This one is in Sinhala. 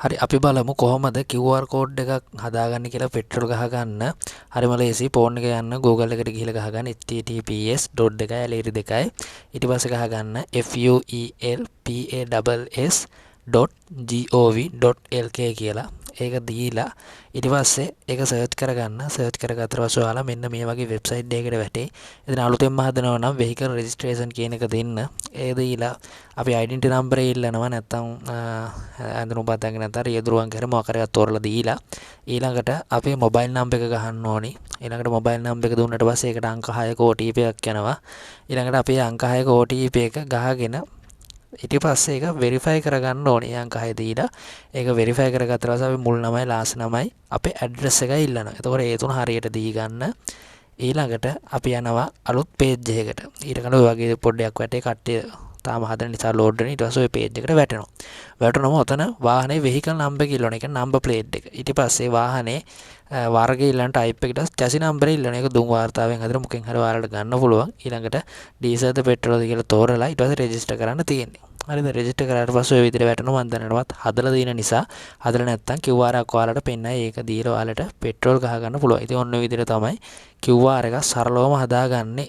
හරි අපි බලමු කොහොමද QR කෝඩ් එකක් හදාගන්නේ කියලා පෙට්‍රල් ගහගන්න. හරිම ලේසි. ෆෝන් එක යන්න Google එකට ගිහිල්ලා ගහගන්න https://2.2 ඊට පස්සේ ගහගන්න fuelpass.gov.lk කියලා. ඒක දීලා ඊට පස්සේ ඒක සර්ච් කරගන්න. සර්ච් කරගත්තට පස්සේ ඔයාලා මෙන්න මේ වගේ වෙබ්සයිට් එකකට වැටේ. ඉතින් අලුතෙන්ම හදනවා නම් vehicle registration කියන එක දෙන්න. ඒ දීලා අපි identity number ඉල්ලනවා නැත්නම් ඇඳුම් පතංග නැත්නම් රියදුරුවන් කරේ මොකක් හරි තෝරලා දීලා ඊළඟට අපේ මොබයිල් නම්බර් එක ගහන්න ඕනි. ඊළඟට මොබයිල් නම්බර් එක දුන්නට පස්සේ ඒකට අංක 6ක OTP එකක් යනවා. ඊළඟට අපේ අංක 6ක OTP එක ගහගෙන ඊට පස්සේ ඒක වෙරිෆයි කරගන්න ඕනේ. අංක 6 දීලා ඒක වෙරිෆයි කරගත්තා පස්සේ අපි මුල් නමයි ලාස්ට් නමයි අපේ ඇඩ්‍රස් එකයි ඉල්ලනවා. එතකොට ඒ තුන හරියට දී ගන්න. ඊළඟට අපි යනවා අලුත් පේජ් එකකට. ඊට කලින් ඔය වගේ පොඩ්ඩක් වැටේ කට්ටිය තාම හදන නිසා ලෝඩ් වෙන. ඊට පස්සේ ඔය පේජ් එකට වැටෙනවා. වැටුනම ඔතන වාහනේ vehicle number කියලා එක number plate එක. ඊට පස්සේ වාහනේ වර්ගය ඊළඟ type එකට chassis number ඉල්ලන එක දුම් වාර්තාවෙන් හදලා මොකෙන් හරි ඔයාලට ගන්න පුළුවන්. ඊළඟට dieselද petrolද කියලා තෝරලා ඊට පස්සේ register කරන්න තියෙන්නේ. හරිද? register කරාට පස්සේ ඔය විදිහට වැටෙනවා. මම දැනටවත් හදලා දින නිසා හදලා නැත්තම් QR එකක් ඔයාලට පෙන්නයි. ඒක දීලා ඔයාලට petrol ගහ ගන්න පුළුවන්. ඉතින් ඔන්න ඔය විදිහට තමයි QR එක සරලවම හදාගන්නේ.